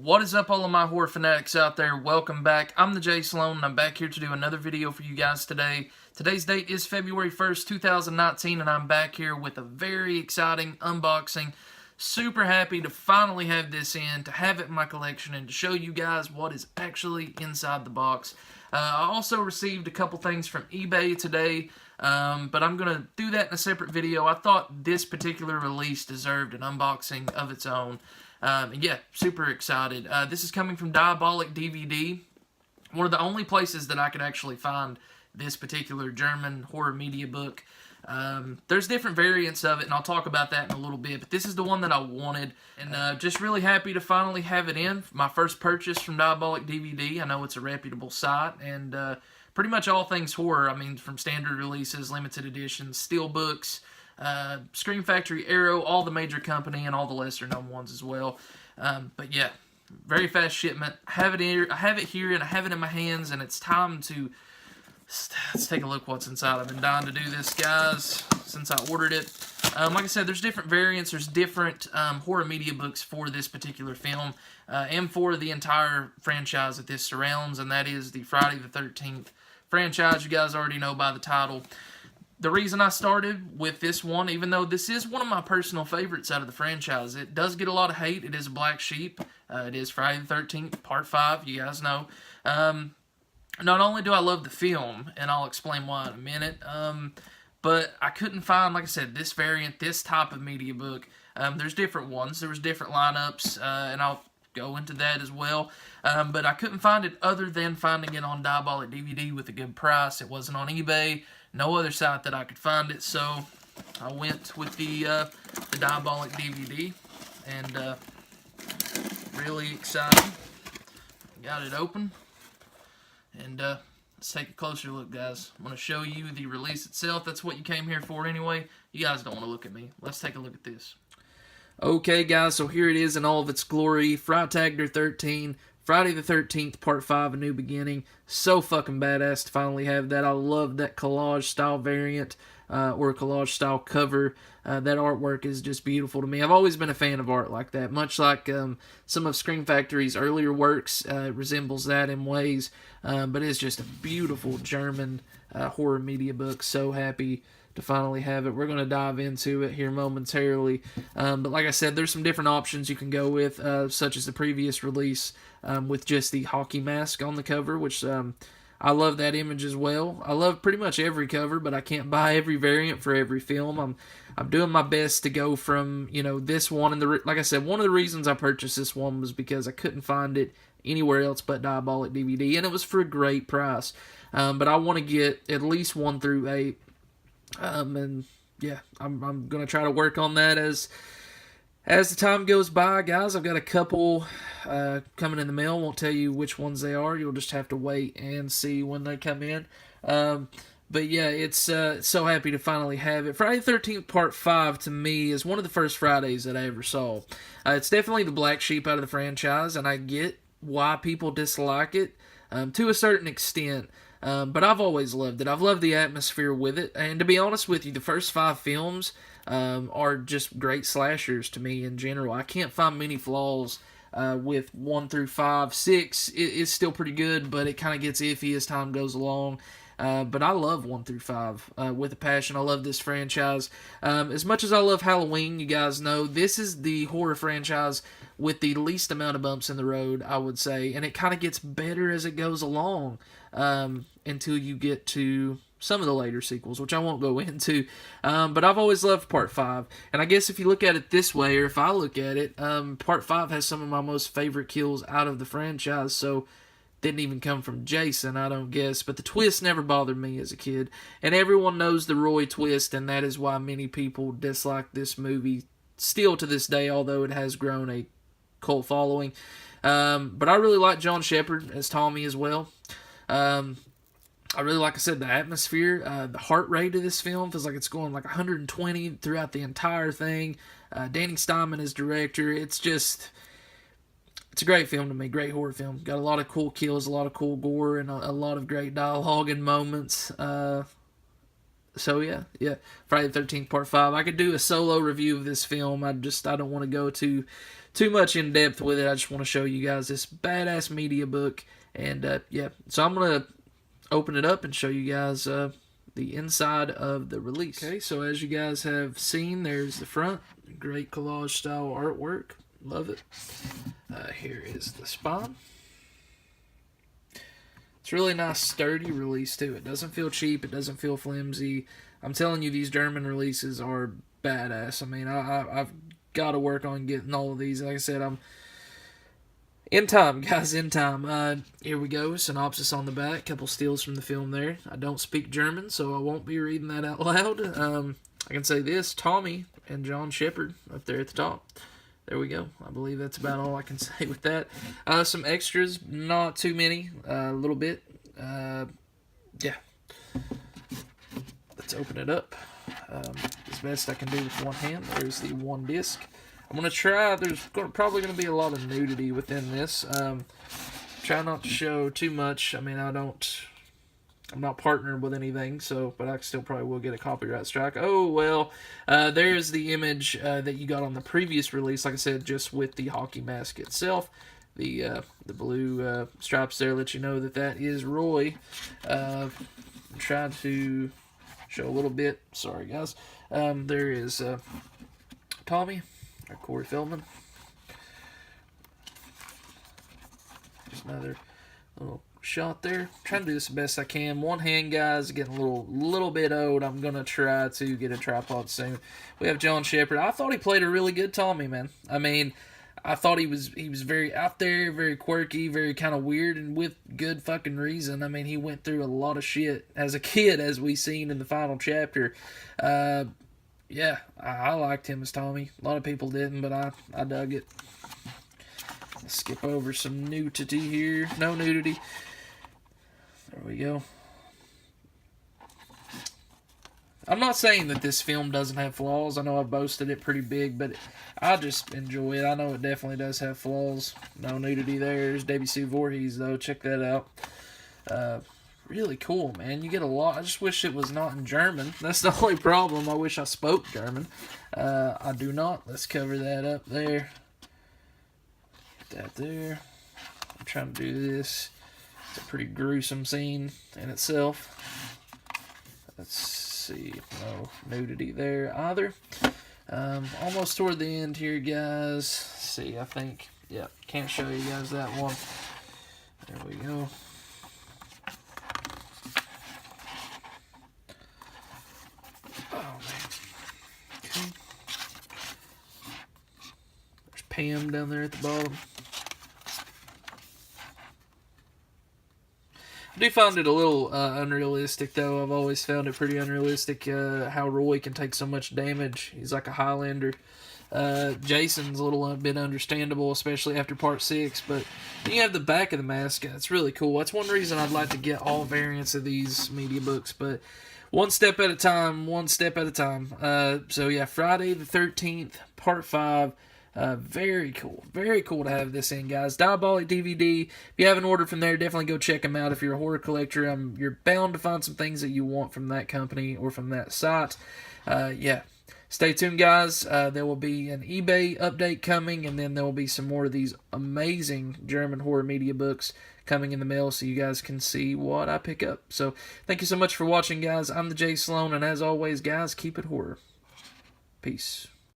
What is up, all of my horror fanatics out there? Welcome back. I'm the Jay Sloan, and I'm back here to do another video for you guys today. Today's date is February 1st, 2019, and I'm back here with a very exciting unboxing. Super happy to finally have this in, to have it in my collection, and to show you guys what is actually inside the box. I also received a couple things from eBay today, but I'm going to do that in a separate video. I thought this particular release deserved an unboxing of its own. Yeah, super excited. This is coming from Diabolic DVD, one of the only places that I could actually find this particular German horror media book. There's different variants of it, and I'll talk about that in a little bit, but this is the one that I wanted, and just really happy to finally have it in. My first purchase from Diabolic DVD. I know it's a reputable site, and pretty much all things horror. I mean, from standard releases, limited editions, steelbooks, Scream Factory, Arrow, all the major company, and all the lesser known ones as well. But yeah, very fast shipment. I have it here, and I have it in my hands, and it's time to let's take a look what's inside. I've been dying to do this, guys, since I ordered it. Like I said, there's different variants. There's different horror media books for this particular film, and for the entire franchise that this surrounds, and that is the Friday the 13th franchise. You guys already know by the title. The reason I started with this one, even though this is one of my personal favorites out of the franchise, it does get a lot of hate. It is a black sheep. It is Friday the 13th, Part 5, you guys know. Not only do I love the film, and I'll explain why in a minute, but I couldn't find, like I said, this variant, this type of media book. There's different ones. There was different lineups, and I'll go into that as well. But I couldn't find it other than finding it on Diabolic DVD with a good price. It wasn't on eBay. No other site that I could find it, so I went with the Diabolic DVD, and really excited. Got it open, and let's take a closer look, guys. I'm going to show you the release itself. That's what you came here for anyway. You guys don't want to look at me. Let's take a look at this. Okay, guys, so here it is in all of its glory. Freitag 13, Friday the 13th, Part 5, A New Beginning. So fucking badass to finally have that. I love that collage-style variant, or collage-style cover. That artwork is just beautiful to me. I've always been a fan of art like that. Much like some of Scream Factory's earlier works, it resembles that in ways. But it's just a beautiful German horror media book. So happy to finally have it. We're going to dive into it here momentarily. But like I said, there's some different options you can go with, such as the previous release with just the hockey mask on the cover, which I love that image as well. I love pretty much every cover, but I can't buy every variant for every film. I'm doing my best to go from, you know, this one. And like I said, one of the reasons I purchased this one was because I couldn't find it anywhere else but Diabolic DVD, and it was for a great price. But I want to get at least 1 through 8. And yeah, I'm gonna try to work on that as the time goes by, guys. I've got a couple coming in the mail. Won't tell you which ones they are. You'll just have to wait and see when they come in. But yeah, it's so happy to finally have it. Friday the 13th Part 5 to me is one of the first Fridays that I ever saw. It's definitely the black sheep out of the franchise, and I get why people dislike it to a certain extent. But I've always loved it. I've loved the atmosphere with it. And to be honest with you, the first 5 films are just great slashers to me in general. I can't find many flaws with 1 through 5. 6 is still pretty good, but it kind of gets iffy as time goes along. But I love 1 through 5 with a passion. I love this franchise. As much as I love Halloween, you guys know, this is the horror franchise with the least amount of bumps in the road, I would say. And it kind of gets better as it goes along until you get to some of the later sequels, which I won't go into. But I've always loved Part 5. And I guess if you look at it this way, or if I look at it, Part 5 has some of my most favorite kills out of the franchise. So didn't even come from Jason, I don't guess. But the twist never bothered me as a kid. And everyone knows the Roy twist, and that is why many people dislike this movie still to this day, although it has grown a cult following. But I really like John Shepherd as Tommy as well. I really, like I said, the atmosphere, the heart rate of this film feels like it's going like 120 throughout the entire thing. Danny Steinman as director. It's a great film to me, great horror film. Got a lot of cool kills, a lot of cool gore, and a lot of great dialogue and moments. So yeah, Friday the 13th Part 5. I could do a solo review of this film. I don't want to go too much in depth with it. I just want to show you guys this badass media book. And yeah, so I'm gonna open it up and show you guys the inside of the release. Okay, so as you guys have seen, there's the front. Great collage style artwork. Love it. Here is the spine. It's really nice, sturdy release too. It doesn't feel cheap. It doesn't feel flimsy. I'm telling you, these German releases are badass. I mean, I've got to work on getting all of these. Like I said, I'm in time, guys, in time. Here we go. Synopsis on the back. Couple steals from the film there. I don't speak German, so I won't be reading that out loud. I can say this: Tommy and John Shepard up there at the top. There we go. I believe that's about all I can say with that. Some extras, not too many, a little bit. Yeah. Let's open it up as best I can do with one hand. There's the one disc. I'm going to try, there's probably going to be a lot of nudity within this. Try not to show too much. I mean, I'm not partnered with anything, so, but I still probably will get a copyright strike. Oh, well, there's the image that you got on the previous release, like I said, just with the hockey mask itself. The blue stripes there let you know that that is Roy. Try to show a little bit. Sorry, guys. There is Tommy, or Corey Feldman. Just another little shot there. Trying to do this the best I can. One hand, guys, getting a little bit old. I'm gonna try to get a tripod soon. We have John Shepard. I thought he played a really good Tommy, man. I mean, I thought he was very out there, very quirky, very kind of weird, and with good fucking reason. I mean, he went through a lot of shit as a kid, as we seen in the final chapter. Yeah, I liked him as Tommy. A lot of people didn't, but I dug it. Let's skip over some nudity here. No nudity. There we go. I'm not saying that this film doesn't have flaws. I know I've boasted it pretty big, but I just enjoy it. I know it definitely does have flaws. No nudity there. There's Debbie Sue Voorhees, though. Check that out. Really cool, man. You get a lot. I just wish it was not in German. That's the only problem. I wish I spoke German. I do not. Let's cover that up there. Get that there. I'm trying to do this. It's a pretty gruesome scene in itself. Let's see. No nudity there either. Almost toward the end here, guys. Let's see, I think. Yeah, can't show you guys that one. There we go. Oh, man. Okay. There's Pam down there at the bottom. I do find it a little unrealistic, though. I've always found it pretty unrealistic how Roy can take so much damage. He's like a Highlander. Jason's a little bit understandable, especially after part 6. But you have the back of the mask. It's really cool. That's one reason I'd like to get all variants of these media books. But one step at a time, one step at a time. So yeah, Friday the 13th, part 5. Very cool. Very cool to have this in, guys. Diabolic DVD. If you haven't ordered from there, definitely go check them out. If you're a horror collector, you're bound to find some things that you want from that company or from that site. Yeah. Stay tuned, guys. There will be an eBay update coming, and then there will be some more of these amazing German horror media books coming in the mail so you guys can see what I pick up. So, thank you so much for watching, guys. I'm the Jay Sloan, and as always, guys, keep it horror. Peace.